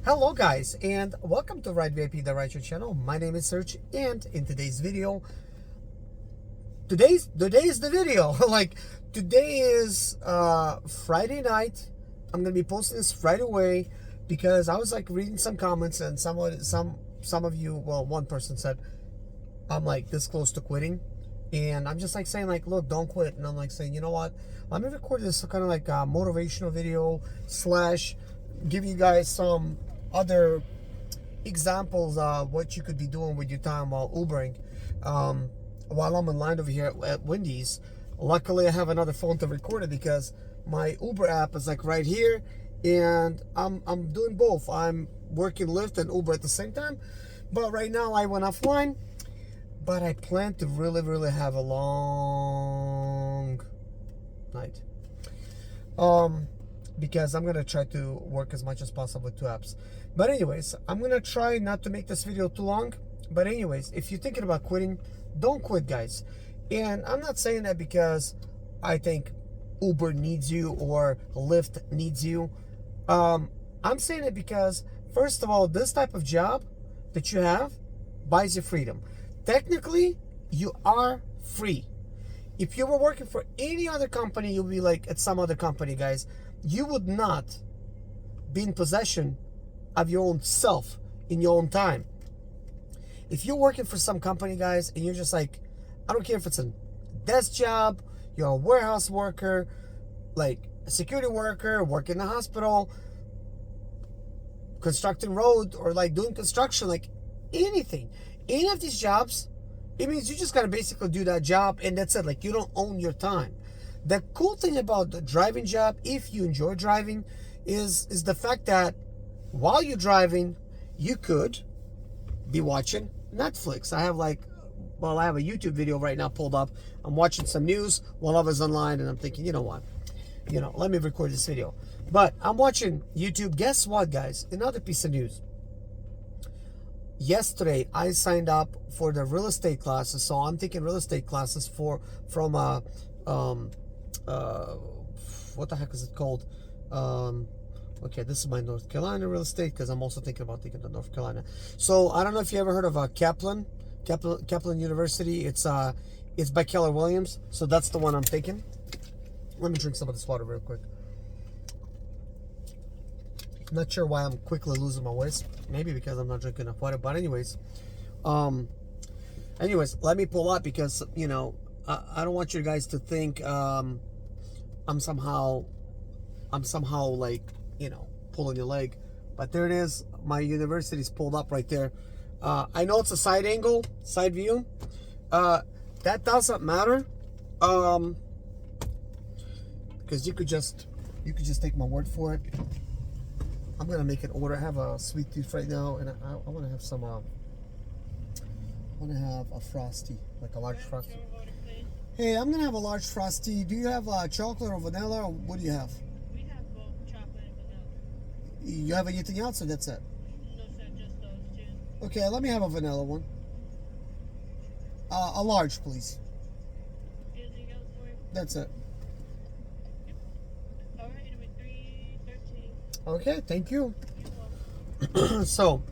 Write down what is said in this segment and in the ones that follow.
Hello guys, and welcome to Ride VIP, the rideshare channel. My name is Serge, and in today's video, today is the video. Like, today is Friday night. I'm gonna be posting this right away because I was like reading some comments, and some of you, well, one person said I'm like this close to quitting, and I'm just like saying like, look, don't quit. And I'm like saying, you know what, let me record this kind of like a motivational video slash give you guys some other examples of what you could be doing with your time while Ubering. While I'm in line over here at Wendy's, luckily I have another phone to record it because my Uber app is like right here, and I'm doing both. I'm working Lyft and Uber at the same time, but right now I went offline. But I plan to really have a long night. Because I'm gonna try to work as much as possible with two apps. But anyways, I'm gonna try not to make this video too long. But anyways, if you're thinking about quitting, don't quit, guys. And I'm not saying that because I think Uber needs you or Lyft needs you. I'm saying it because, first of all, this type of job that you have buys you freedom. Technically, you are free. If you were working for any other company, you'll be like at some other company, guys. You would not be in possession of your own self in your own time. If you're working for some company, guys, and you're just like, I don't care if it's a desk job, you're a warehouse worker, like a security worker, working in a hospital, constructing road, or like doing construction, like anything. Any of these jobs, it means you just gotta basically do that job, and that's it. Like, you don't own your time. The cool thing about the driving job, if you enjoy driving, is the fact that while you're driving, you could be watching Netflix. I have a YouTube video right now pulled up. I'm watching some news while I was online, and I'm thinking, you know what? Let me record this video. But I'm watching YouTube. Guess what, guys? Another piece of news. Yesterday, I signed up for the real estate classes. So I'm taking real estate classes from what the heck is it called? Okay, this is my North Carolina real estate, because I'm also thinking about taking to North Carolina. So I don't know if you ever heard of Kaplan University. It's by Keller Williams. So that's the one I'm taking. Let me drink some of this water real quick. Not sure why I'm quickly losing my voice. Maybe because I'm not drinking enough water. But anyways, let me pull up because I don't want you guys to think I'm somehow like pulling your leg. But there it is. My university's pulled up right there. I know it's a side view. That doesn't matter. Because you could just take my word for it. I'm gonna make an order. I have a sweet tooth right now, and I want to have some. I want to have a frosty, like a large frosty. Hey, I'm gonna have a large frosty. Do you have chocolate or vanilla, or what do you have? We have both chocolate and vanilla. You have anything else, or that's it? No, sir, just those two. Okay, let me have a vanilla one. A large, please. Anything else for you? That's it. All right, it'll be $3.13. Okay, thank you. You're welcome. So,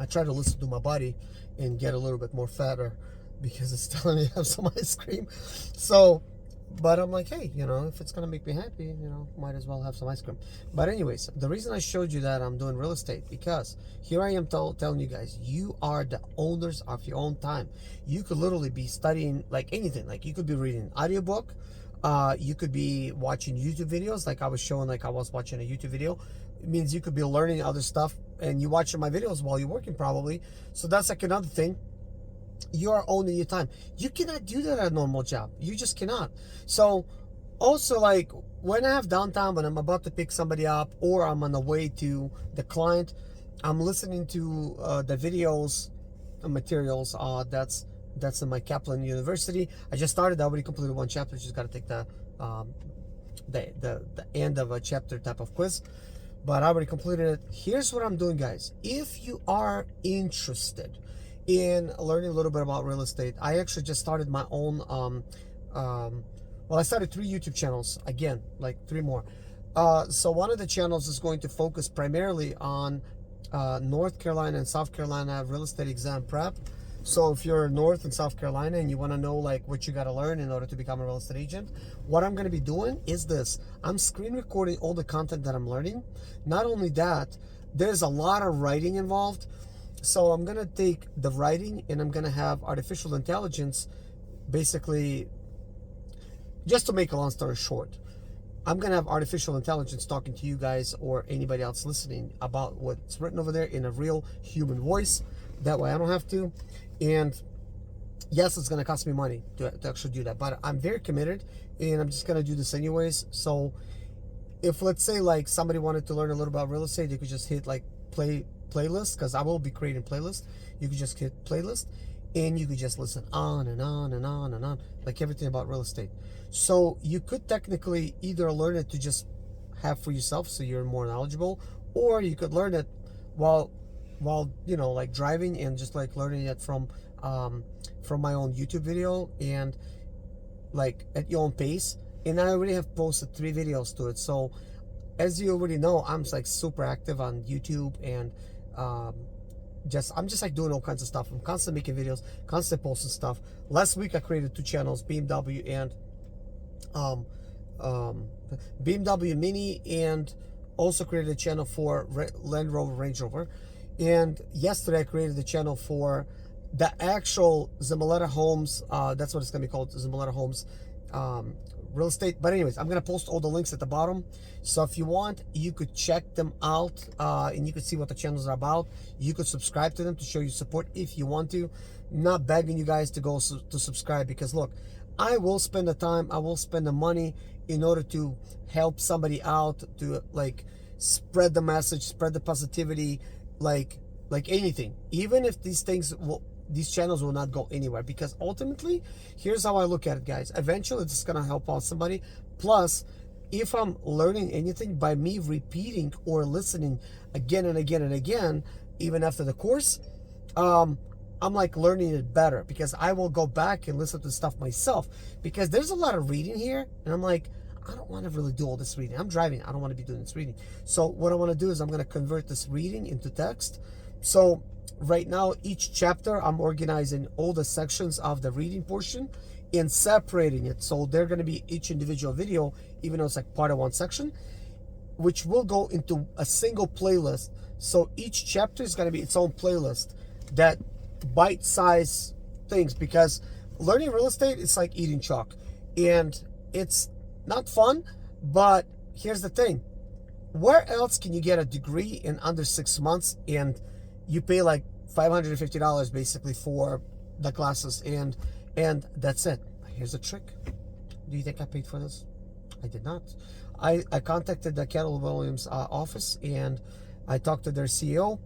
I try to listen to my body and get a little bit more fatter because it's telling me to have some ice cream. So, but I'm like, hey, if it's gonna make me happy, might as well have some ice cream. But anyways, the reason I showed you that I'm doing real estate, because here I am telling you guys, you are the owners of your own time. You could literally be studying like anything. Like, you could be reading an audiobook. You could be watching YouTube videos, like I was showing, like I was watching a YouTube video. It means you could be learning other stuff, and you watching my videos while you're working probably. So that's like another thing. You are owning your time. You cannot do that at a normal job. You just cannot. So also, like, when I have downtime, when I'm about to pick somebody up, or I'm on the way to the client, I'm listening to the videos materials that's in my Kaplan University. I just started. I already completed one chapter. Just got to take the end of a chapter type of quiz, but I already completed it. Here's what I'm doing, guys. If you are interested in learning a little bit about real estate, I actually just started my own. Well, I started 3 YouTube channels again, like 3 more. So one of the channels is going to focus primarily on North Carolina and South Carolina real estate exam prep. So if you're North and South Carolina and you want to know like what you got to learn in order to become a real estate agent, what I'm going to be doing is this. I'm screen recording all the content that I'm learning. Not only that, there's a lot of writing involved. So I'm going to take the writing and I'm going to have artificial intelligence, basically, just to make a long story short, I'm going to have artificial intelligence talking to you guys or anybody else listening about what's written over there in a real human voice. That way I don't have to. And yes, it's going to cost me money to actually do that, but I'm very committed and I'm just going to do this anyways. So if, let's say, like somebody wanted to learn a little about real estate, you could just hit like playlist, because I will be creating playlist. You could just hit playlist and you could just listen on and on and on and on, like everything about real estate. So you could technically either learn it to just have for yourself so you're more knowledgeable, or you could learn it while you know, like driving and just like learning it from my own YouTube video and like at your own pace. And I already have posted 3 videos to it. So as you already know, I'm like super active on YouTube and I'm just like doing all kinds of stuff. I'm constantly making videos, constantly posting stuff. Last week I created 2 channels, BMW and BMW Mini, and also created a channel for Land Rover Range Rover. And yesterday I created the channel for the actual Zimaleta Homes. That's what it's gonna be called, Zimaleta Homes real estate. But anyways, I'm gonna post all the links at the bottom, so if you want, you could check them out and you could see what the channels are about. You could subscribe to them to show your support if you want to. I'm not begging you guys to go to subscribe, because look, I will spend the time, I will spend the money in order to help somebody out, to like spread the message, spread the positivity, like anything. Even if these channels will not go anywhere, because ultimately, here's how I look at it, guys. Eventually it's gonna help out somebody. Plus, if I'm learning anything by me repeating or listening again and again and again, even after the course, I'm like learning it better, because I will go back and listen to stuff myself, because there's a lot of reading here and I'm like, I don't want to really do all this reading. I'm driving, I don't want to be doing this reading. So what I want to do is I'm going to convert this reading into text. So right now, each chapter, I'm organizing all the sections of the reading portion and separating it. So they're going to be each individual video, even though it's like part of one section, which will go into a single playlist. So each chapter is going to be its own playlist, that bite-sized things, because learning real estate, it's like eating chalk. And it's not fun, but here's the thing. Where else can you get a degree in under 6 months and you pay like $550 basically for the classes, and that's it? Here's a trick. Do you think I paid for this? I did not. I contacted the Keller Williams office and I talked to their CEO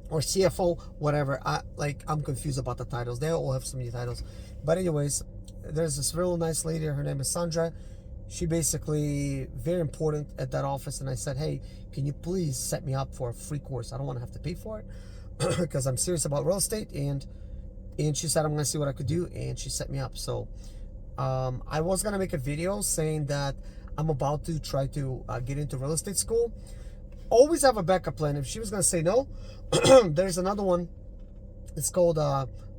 or CFO, whatever. I'm confused about the titles. They all have so many titles. But anyways, there's this real nice lady. Her name is Sandra. She basically very important at that office, and I said, hey, can you please set me up for a free course? I don't want to have to pay for it because I'm serious about real estate. And she said, I'm going to see what I could do, and she set me up. So I was going to make a video saying that I'm about to try to get into real estate school. Always have a backup plan. If she was going to say no, there's another one. It's called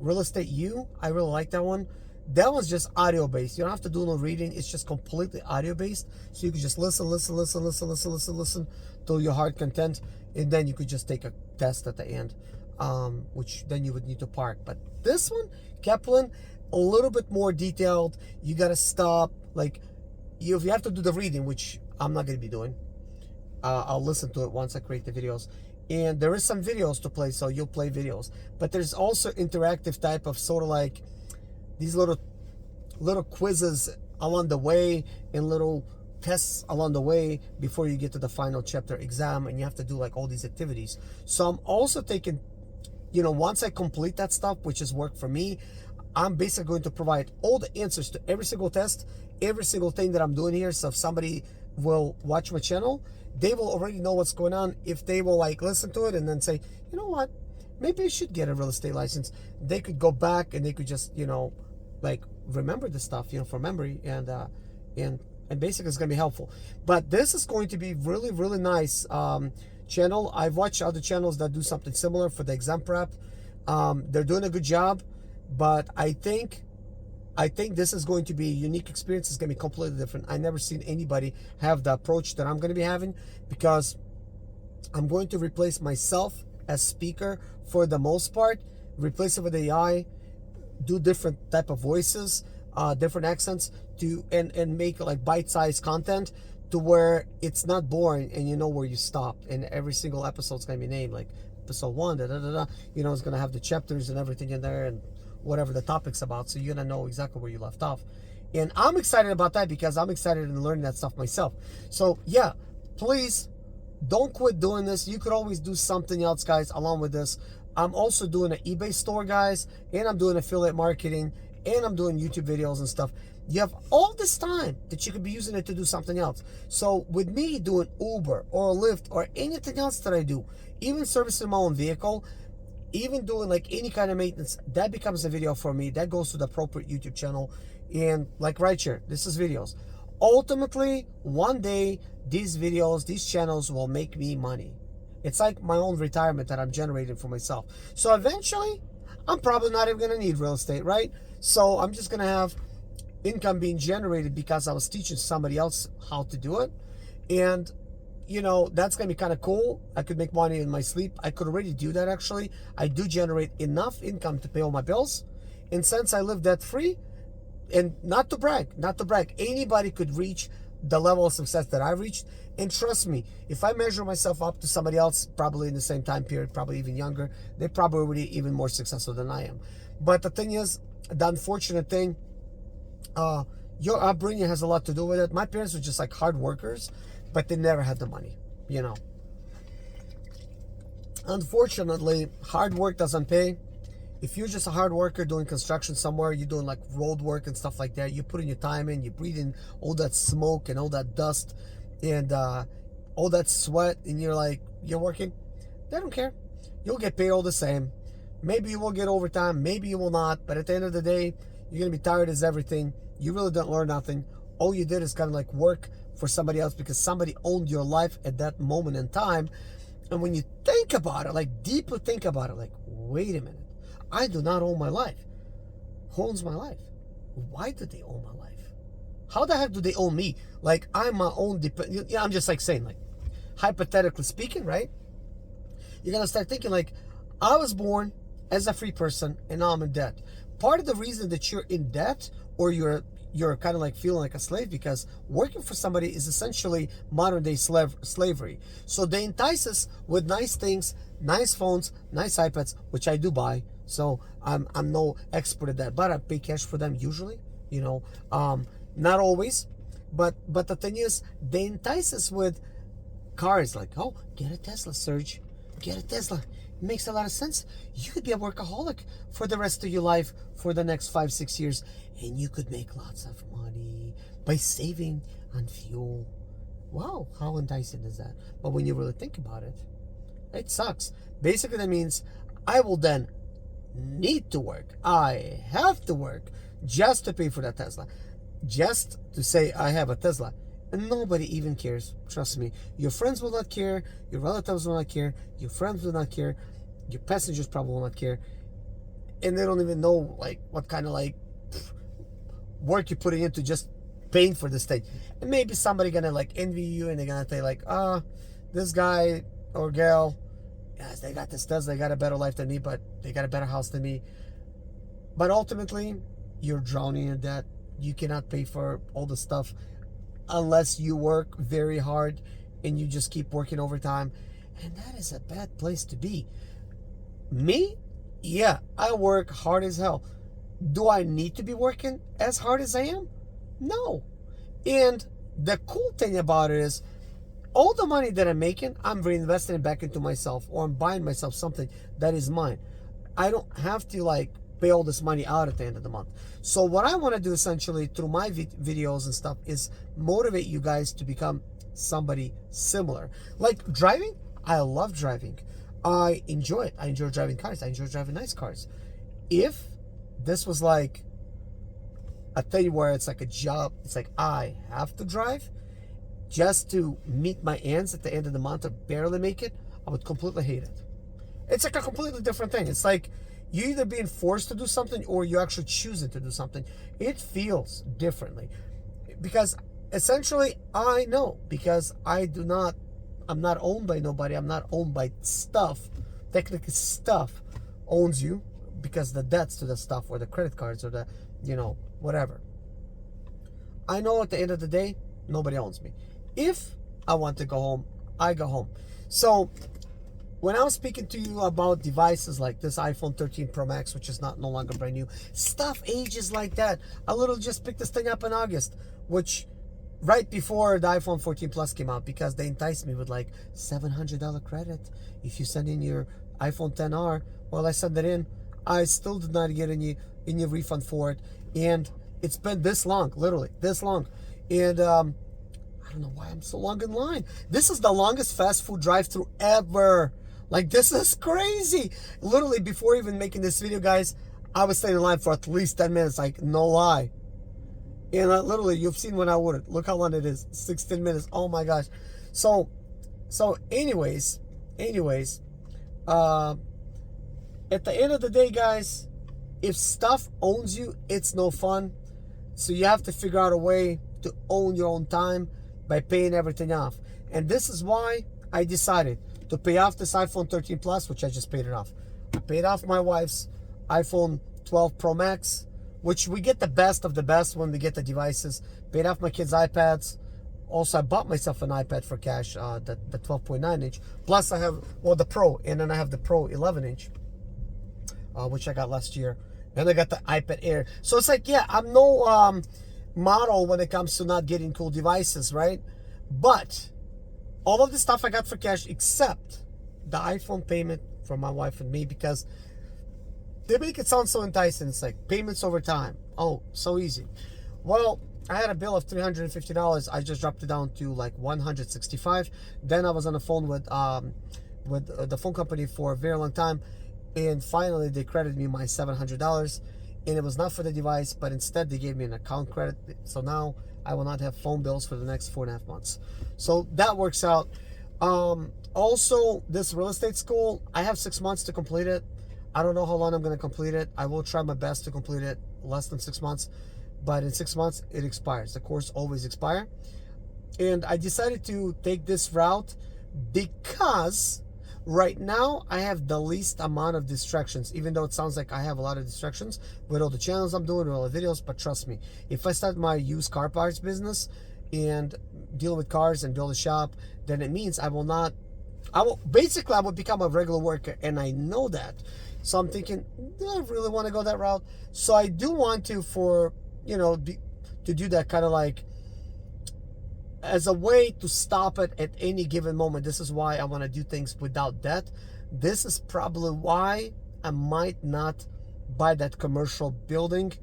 Real Estate U. I really like that one. That one's just audio based. You don't have to do no reading. It's just completely audio based. So you can just listen till your heart content, and then you could just take a test at the end, which then you would need to park. But this one, Kaplan, a little bit more detailed. You gotta stop. Like, if you have to do the reading, which I'm not gonna be doing, I'll listen to it once I create the videos. And there is some videos to play, so you'll play videos. But there's also interactive type of sort of like these little quizzes along the way and little tests along the way before you get to the final chapter exam, and you have to do like all these activities. So I'm also taking, once I complete that stuff, which is work for me, I'm basically going to provide all the answers to every single test, every single thing that I'm doing here. So if somebody will watch my channel, they will already know what's going on. If they will like listen to it and then say, you know what, maybe I should get a real estate license, they could go back and they could just, like remember the stuff, from memory, and and basically it's going to be helpful. But this is going to be really, really nice channel. I've watched other channels that do something similar for the exam prep. They're doing a good job, but I think this is going to be a unique experience. It's going to be completely different. I never seen anybody have the approach that I'm going to be having, because I'm going to replace myself as speaker for the most part, replace it with AI, do different type of voices, different accents, and make like bite-sized content to where it's not boring and you know where you stopped. And every single episode is going to be named like episode 1, you know, it's going to have the chapters and everything in there and whatever the topic's about, so you're going to know exactly where you left off. And I'm excited about that because I'm excited in learning that stuff myself. So yeah, please don't quit doing this. You could always do something else, guys, along with this. I'm also doing an eBay store, guys, and I'm doing affiliate marketing, and I'm doing YouTube videos and stuff. You have all this time that you could be using it to do something else. So with me doing Uber or Lyft or anything else that I do, even servicing my own vehicle, even doing like any kind of maintenance, that becomes a video for me. That goes to the appropriate YouTube channel. And like rideshare, this is videos. Ultimately, one day, these videos, these channels will make me money. It's like my own retirement that I'm generating for myself. So eventually, I'm probably not even gonna need real estate, right? So I'm just gonna have income being generated because I was teaching somebody else how to do it. And you know, that's gonna be kind of cool. I could make money in my sleep. I could already do that, actually. I do generate enough income to pay all my bills. And since I live debt free, and not to brag, anybody could reach the level of success that I reached. And trust me, if I measure myself up to somebody else, probably in the same time period, probably even younger, they're probably already even more successful than I am. But the thing is, the unfortunate thing, your upbringing has a lot to do with it. My parents were just like hard workers, but they never had the money, you know. Unfortunately, hard work doesn't pay. If you're just a hard worker doing construction somewhere, you're doing like road work and stuff like that, you're putting your time in, you're breathing all that smoke and all that dust and all that sweat, and you're working, they don't care. You'll get paid all the same. Maybe you will get overtime, maybe you will not, but at the end of the day, you're going to be tired as everything. You really don't learn nothing. All you did is kind of like work for somebody else because somebody owned your life at that moment in time. And when you think about it, like deeply think about it, like, wait a minute, I do not own my life. Who owns my life? Why do they own my life? How the heck do they own me? Like, I'm my own yeah, I'm just like saying, like, hypothetically speaking, right? You're gonna start thinking like, I was born as a free person and now I'm in debt. Part of the reason that you're in debt, or you're kind of like feeling like a slave, because working for somebody is essentially modern day slavery. So they entice us with nice things, nice phones, nice iPads, which I do buy. So I'm no expert at that, but I pay cash for them usually, you know, not always. But the thing is, they entice us with cars like, oh, get a Tesla, Serge, get a Tesla. It makes a lot of sense. You could be a workaholic for the rest of your life for the next 5-6 years, and you could make lots of money by saving on fuel. Wow, how enticing is that? But when you really think about it, it sucks. Basically, that means I will then need to work. I have to work just to pay for that Tesla, just to say I have a Tesla. And nobody even cares. Trust me. Your friends will not care. Your relatives will not care. Your friends will not care. Your passengers probably will not care. And they don't even know like what kind of like work you're putting into just paying for this thing. And maybe somebody gonna like envy you, and they're gonna say like, this guy or girl, yes, they got this Tesla, they got a better life than me, but they got a better house than me. But ultimately, you're drowning in debt. You cannot pay for all the stuff unless you work very hard and you just keep working overtime. And that is a bad place to be. Me? Yeah, I work hard as hell. Do I need to be working as hard as I am? No. And the cool thing about it is, all the money that I'm making, I'm reinvesting it back into myself, or I'm buying myself something that is mine. I don't have to like pay all this money out at the end of the month. So what I want to do essentially through my videos and stuff is motivate you guys to become somebody similar. Like driving, I love driving. I enjoy it. I enjoy driving cars. I enjoy driving nice cars. If this was like I tell you where it's like a job. It's like I have to drive just to meet my ends at the end of the month or barely make it. I would completely hate it. It's like a completely different thing. It's like you either being forced to do something or you actually choosing to do something. It feels differently because essentially I know, because I'm not owned by nobody. I'm not owned by stuff. Technically stuff owns you because the debts to the stuff or the credit cards or the, whatever. I know at the end of the day, nobody owns me. If I want to go home, I go home. So when I was speaking to you about devices like this iPhone 13 Pro Max, which is no longer brand new, stuff ages like that. I literally just picked this thing up in August, which right before the iPhone 14 Plus came out, because they enticed me with like $700 credit if you send in your iPhone 10R. Well, I sent it in. I still did not get any refund for it, and it's been this long, literally this long, and I don't know why I'm so long in line. This is the longest fast food drive-through ever. Like, this is crazy. Literally, before even making this video, guys, I was staying in line for at least 10 minutes, like, no lie. And literally, you've seen when I ordered. Look how long it is. 16 minutes. Oh, my gosh. So anyways, at the end of the day, guys, if stuff owns you, it's no fun. So you have to figure out a way to own your own time by paying everything off. And this is why I decided to pay off this iPhone 13 Plus, which I just paid it off. I paid off my wife's iPhone 12 Pro Max, which we get the best of the best when we get the devices. Paid off my kids' iPads. Also, I bought myself an iPad for cash, the 12.9 inch. Plus, I have, the Pro, and then I have the Pro 11 inch, which I got last year. And I got the iPad Air. So it's like, yeah, I'm no model when it comes to not getting cool devices, right? But all of the stuff I got for cash, except the iPhone payment from my wife and me, because they make it sound so enticing. It's like payments over time. Oh, so easy. Well, I had a bill of $350. I just dropped it down to like $165. Then I was on the phone with the phone company for a very long time, and finally they credited me my $700. And it was not for the device, but instead they gave me an account credit. So now I will not have phone bills for the next 4.5 months. So that works out. Also, this real estate school, I have 6 months to complete it. I don't know how long I'm going to complete it. I will try my best to complete it less than 6 months. But in 6 months, it expires. The course always expires. And I decided to take this route because right now I have the least amount of distractions, even though it sounds like I have a lot of distractions with all the channels I'm doing, with all the videos. But trust me, if I start my used car parts business and deal with cars and build a shop, then it means I will become a regular worker, and I know that. So I'm thinking, do I really want to go that route? So I do want to, to do that kind of like as a way to stop it at any given moment. This is why I want to do things without debt. This is probably why I might not buy that commercial building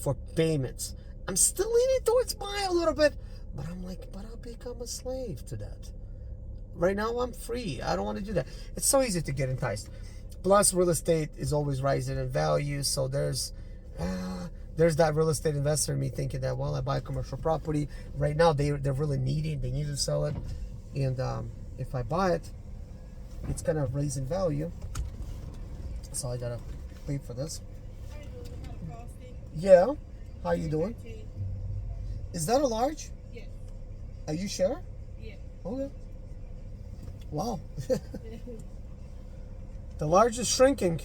for payments. I'm still leaning towards buy a little bit, but I'm like, but I'll become a slave to that. Right now I'm free. I don't want to do that. It's so easy to get enticed. Plus, real estate is always rising in value, so there's that real estate investor in me thinking that, well, I buy a commercial property right now, they're really needy, they need to sell it, and if I buy it, it's gonna raise in value. So I gotta wait for this. Yeah, how you doing? Is that a large? Yeah. Are you sure? Yeah. Okay. Wow. The large is shrinking.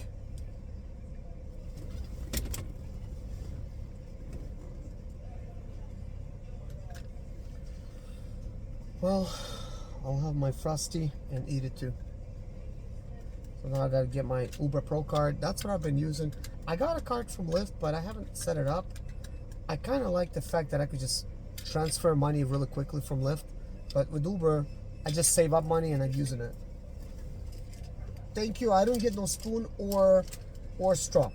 Well, I'll have my Frosty and eat it too. So now I gotta get my Uber Pro card. That's what I've been using. I got a card from Lyft, but I haven't set it up. I kind of like the fact that I could just transfer money really quickly from Lyft. But with Uber, I just save up money and I'm using it. Thank you. I don't get no spoon or straw.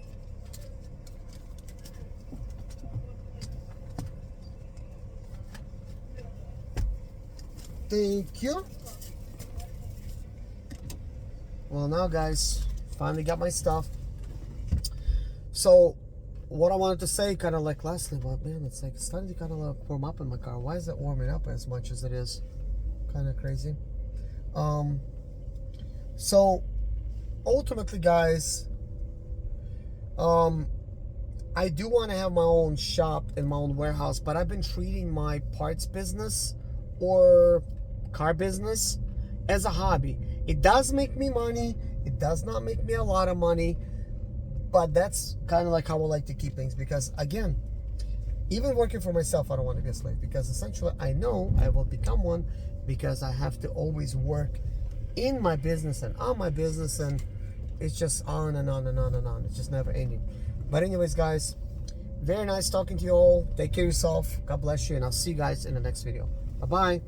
Thank you. Well, now, guys, finally got my stuff. So what I wanted to say, kind of like lastly, but man, it's like it's starting to kind of like warm up in my car. Why is it warming up as much as it is? Kind of crazy. So ultimately, guys, I do want to have my own shop and my own warehouse, but I've been treating my parts business or car business as a hobby. It does make me money. It does not make me a lot of money, but that's kind of like how I like to keep things, because again, even working for myself, I don't want to be a slave, because essentially I know I will become one, because I have to always work in my business and on my business, and it's just on and on and on and on. It's just never ending. But anyways, guys, very nice talking to you all. Take care of yourself. God bless you, and I'll see you guys in the next video. Bye-bye.